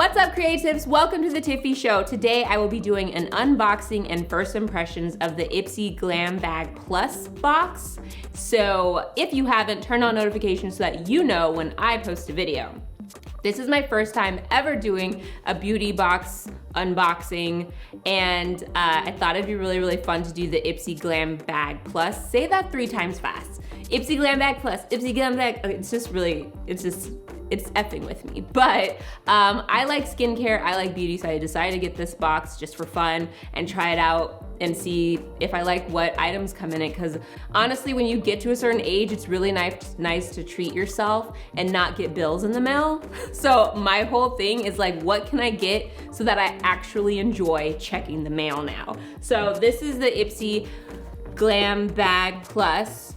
What's up, creatives? Welcome to the Tiffy Show. Today I will be doing an unboxing and first impressions of the IPSY Glam Bag Plus box. So if you haven't, turn on notifications so that you know when I post a video. This is my first time ever doing a beauty box unboxing, and I thought it'd be really fun to do the IPSY Glam Bag Plus. Say that 3 times fast. IPSY Glam Bag Plus, IPSY Glam Bag. Okay, it's effing with me. But I like skincare, I like beauty, so I decided to get this box just for fun and try it out and see if I like what items come in it. Because honestly, when you get to a certain age, it's really nice to treat yourself and not get bills in the mail. So my whole thing is like, what can I get so that I actually enjoy checking the mail now? So this is the IPSY Glam Bag Plus,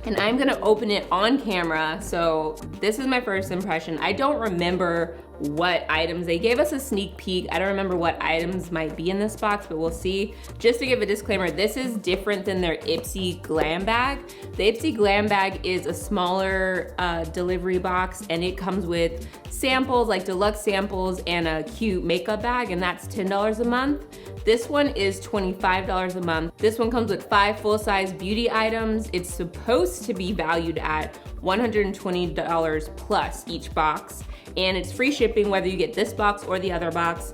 and I'm gonna open it on camera. So this is my first impression. I don't remember what items, they gave us a sneak peek. I don't remember what items might be in this box, but we'll see. Just to give a disclaimer, this is different than their IPSY Glam Bag. The IPSY Glam Bag is a smaller delivery box, and it comes with samples, like deluxe samples, and a cute makeup bag, and that's $10 a month. This one is $25 a month. This one comes with 5 full-size beauty items. It's supposed to be valued at $120 plus each box, and it's free shipping whether you get this box or the other box.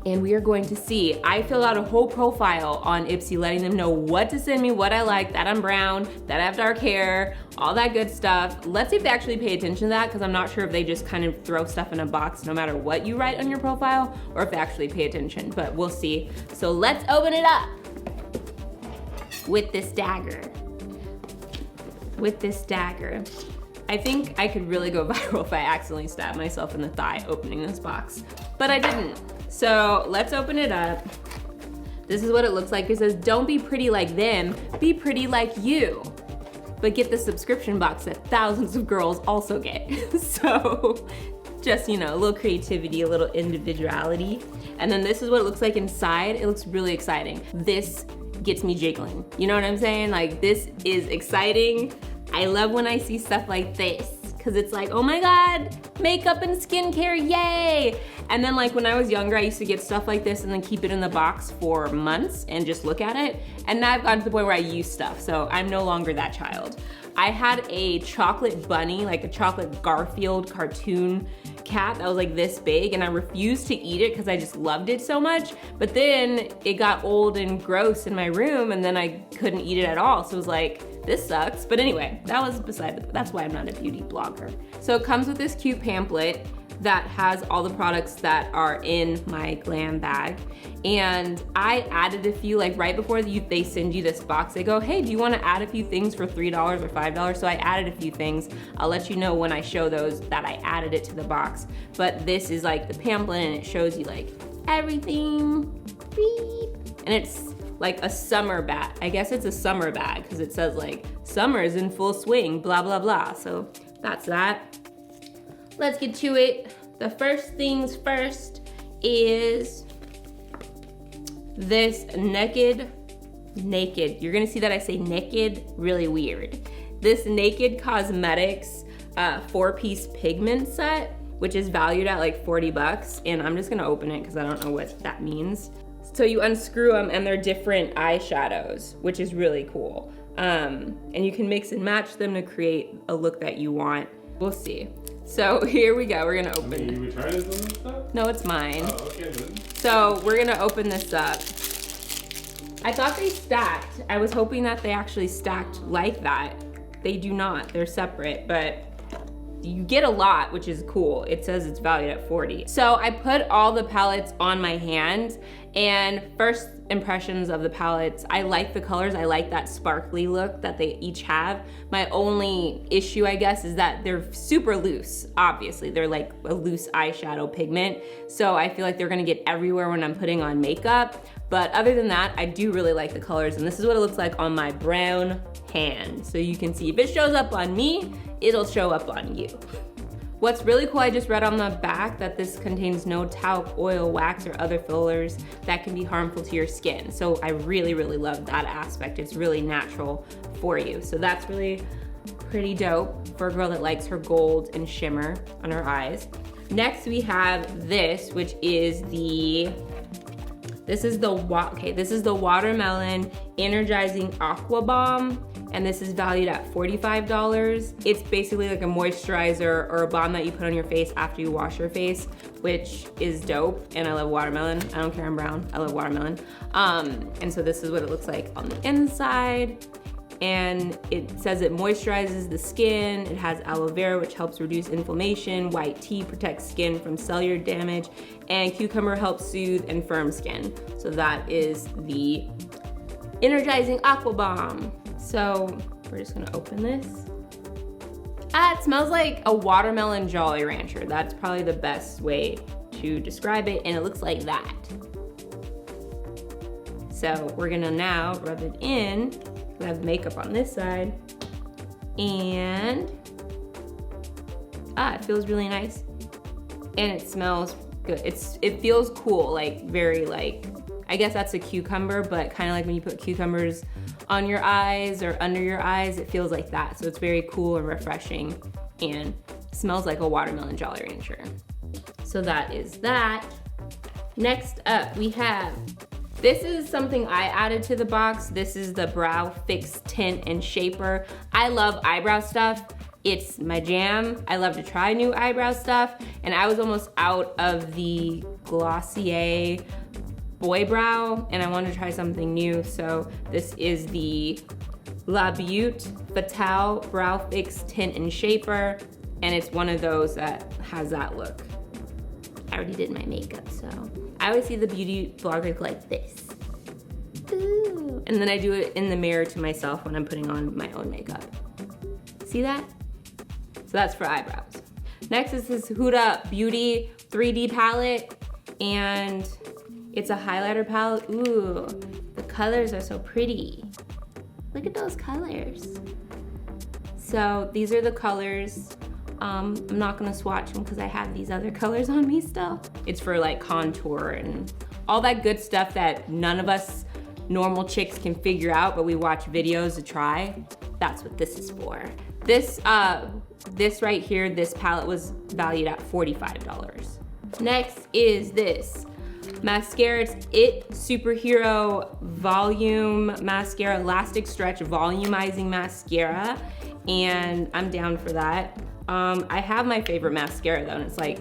And we are going to see. I filled out a whole profile on IPSY letting them know what to send me, what I like, that I'm brown, that I have dark hair, all that good stuff. Let's see if they actually pay attention to that, because I'm not sure if they just kind of throw stuff in a box no matter what you write on your profile, or if they actually pay attention, but we'll see. So let's open it up with this dagger. I think I could really go viral if I accidentally stabbed myself in the thigh opening this box, but I didn't. So let's open it up. This is what it looks like. It says, don't be pretty like them, be pretty like you. But get the subscription box that thousands of girls also get. So just, you know, a little creativity, a little individuality. And then this is what it looks like inside. It looks really exciting. This gets me jiggling. You know what I'm saying? Like, this is exciting. I love when I see stuff like this, because it's like, oh my God, makeup and skincare, yay! And then like when I was younger, I used to get stuff like this and then keep it in the box for months and just look at it. And now I've gotten to the point where I use stuff, so I'm no longer that child. I had a chocolate bunny, like a chocolate Garfield cartoon cat that was like this big, and I refused to eat it because I just loved it so much. But then it got old and gross in my room, and then I couldn't eat it at all. So it was like, this sucks. But anyway, that was that's why I'm not a beauty blogger. So it comes with this cute pamphlet that has all the products that are in my glam bag. And I added a few, like right before they send you this box, they go, hey, do you wanna add a few things for $3 or $5? So I added a few things. I'll let you know when I show those that I added it to the box. But this is like the pamphlet, and it shows you like everything, beep. And it's like a summer bag. I guess it's a summer bag because it says like, summer is in full swing, blah, blah, blah. So that's that. Let's get to it. The first things first is this naked. You're gonna see that I say naked really weird. This Naked Cosmetics 4-piece pigment set, which is valued at like 40 bucks. And I'm just gonna open it because I don't know what that means. So you unscrew them and they're different eyeshadows, which is really cool. And you can mix and match them to create a look that you want. We'll see. So here we go, we're gonna open it. You tried this and stuff? No, it's mine. Oh, okay then. So we're gonna open this up. I thought they stacked. I was hoping that they actually stacked like that. They do not, they're separate, but you get a lot, which is cool. It says it's valued at 40. So I put all the palettes on my hand, and first impressions of the palettes, I like the colors. I like that sparkly look that they each have. My only issue, I guess, is that they're super loose. Obviously, they're like a loose eyeshadow pigment. So I feel like they're gonna get everywhere when I'm putting on makeup. But other than that, I do really like the colors, and this is what it looks like on my brown hand. So you can see if it shows up on me, it'll show up on you. What's really cool, I just read on the back that this contains no talc, oil, wax, or other fillers that can be harmful to your skin. So I really love that aspect. It's really natural for you. So that's really pretty dope for a girl that likes her gold and shimmer on her eyes. Next we have this, which is this is the Watermelon Energizing Aqua Bomb, and this is valued at $45. It's basically like a moisturizer or a balm that you put on your face after you wash your face, which is dope, and I love watermelon. I don't care I'm brown, I love watermelon. And so this is what it looks like on the inside. And it says it moisturizes the skin. It has aloe vera, which helps reduce inflammation. White tea protects skin from cellular damage. And cucumber helps soothe and firm skin. So that is the Energizing Aqua Bomb. So we're just gonna open this. It smells like a watermelon Jolly Rancher. That's probably the best way to describe it. And it looks like that. So we're gonna now rub it in. We have makeup on this side, and it feels really nice, and it smells good. It feels cool, like very like, I guess that's a cucumber, but kind of like when you put cucumbers on your eyes or under your eyes, it feels like that. So it's very cool and refreshing, and smells like a watermelon Jolly Rancher. So that is that. Next up, we have, this is something I added to the box. This is the Brow Fix Tint and Shaper. I love eyebrow stuff. It's my jam. I love to try new eyebrow stuff. And I was almost out of the Glossier Boy Brow, and I wanted to try something new. So this is the La Beauty Fatale Brow Fix Tint and Shaper. And it's one of those that has that look. I already did my makeup, so. I always see the beauty vloggers like this. Ooh. And then I do it in the mirror to myself when I'm putting on my own makeup. See that? So that's for eyebrows. Next is this Huda Beauty 3D palette, and it's a highlighter palette. Ooh, the colors are so pretty. Look at those colors. So these are the colors. I'm not gonna swatch them because I have these other colors on me still. It's for like contour and all that good stuff that none of us normal chicks can figure out, but we watch videos to try. That's what this is for. This right here, this palette was valued at $45. Next is this mascara. It's It Superhero Volume Mascara, Elastic Stretch Volumizing Mascara, and I'm down for that. I have my favorite mascara though, and it's like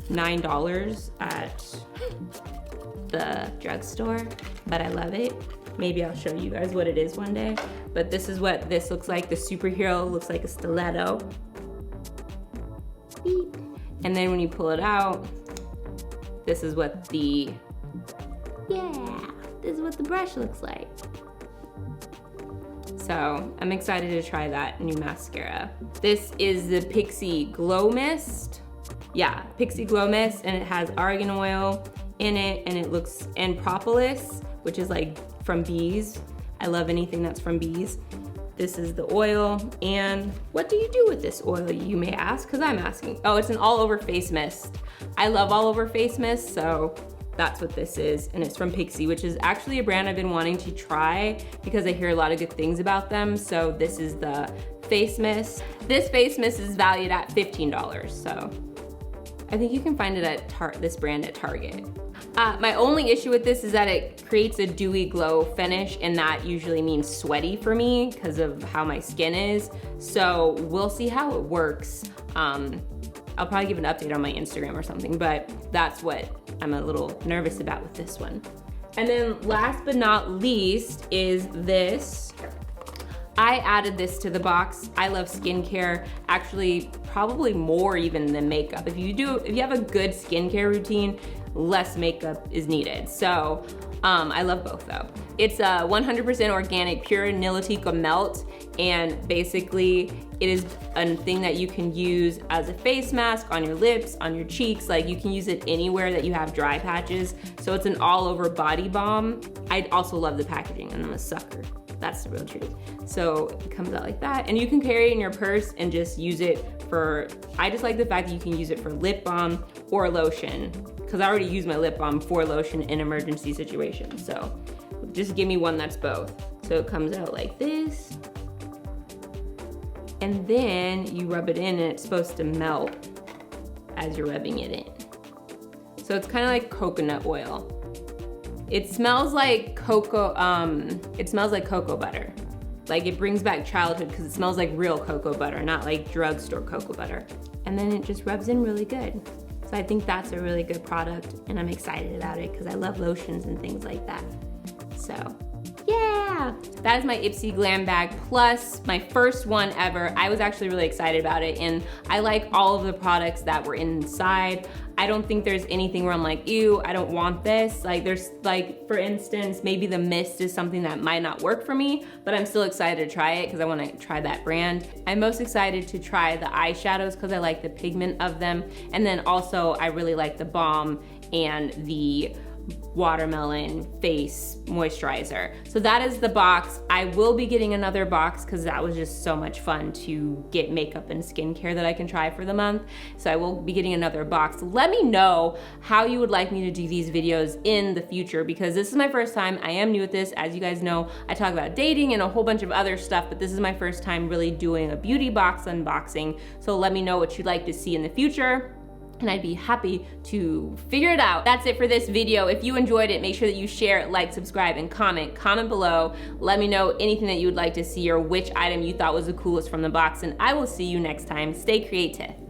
$9 at the drugstore, but I love it. Maybe I'll show you guys what it is one day. But this is what this looks like. The superhero looks like a stiletto. Beep. And then when you pull it out, this is what the brush looks like. So I'm excited to try that new mascara. This is the Pixi Glow Mist. Yeah, Pixi Glow Mist, and it has argan oil in it, and it looks, and propolis, which is like from bees. I love anything that's from bees. This is the oil, and what do you do with this oil, you may ask, because I'm asking. Oh, it's an all over face mist. I love all over face mist, so that's what this is, and it's from Pixi, which is actually a brand I've been wanting to try because I hear a lot of good things about them. So this is the face mist. This face mist is valued at $15, so I think you can find it at this brand at Target. My only issue with this is that it creates a dewy glow finish, and that usually means sweaty for me because of how my skin is. So we'll see how it works. I'll probably give an update on my Instagram or something, but that's what I'm a little nervous about with this one. And then last but not least is this. I added this to the box. I love skincare, actually probably more even than makeup. If you have a good skincare routine, less makeup is needed. So I love both though. It's a 100% organic, pure Nilotica melt, and basically it is a thing that you can use as a face mask on your lips, on your cheeks. Like you can use it anywhere that you have dry patches. So it's an all over body balm. I also love the packaging, and I'm a sucker. That's the real truth. So it comes out like that, and you can carry it in your purse and just use it for, I just like the fact that you can use it for lip balm or lotion, because I already use my lip balm for lotion in emergency situations. So just give me one that's both. So it comes out like this, and then you rub it in and it's supposed to melt as you're rubbing it in. So it's kind of like coconut oil. It smells like cocoa butter. Like it brings back childhood because it smells like real cocoa butter, not like drugstore cocoa butter. And then it just rubs in really good. So I think that's a really good product and I'm excited about it because I love lotions and things like that. So yeah, that is my IPSY Glam Bag Plus, my first one ever. I was actually really excited about it and I like all of the products that were inside. I don't think there's anything where I'm like, ew, I don't want this. Like there's like, for instance, maybe the mist is something that might not work for me, but I'm still excited to try it because I want to try that brand. I'm most excited to try the eyeshadows because I like the pigment of them. And then also I really like the balm and the watermelon face moisturizer. So that is the box. I will be getting another box because that was just so much fun to get makeup and skincare that I can try for the month. So I will be getting another box. Let me know how you would like me to do these videos in the future because this is my first time. I am new at this. As you guys know, I talk about dating and a whole bunch of other stuff, but this is my first time really doing a beauty box unboxing. So let me know what you'd like to see in the future, and I'd be happy to figure it out. That's it for this video. If you enjoyed it, make sure that you share, like, subscribe, and comment. Comment below. Let me know anything that you would like to see or which item you thought was the coolest from the box, and I will see you next time. Stay creative.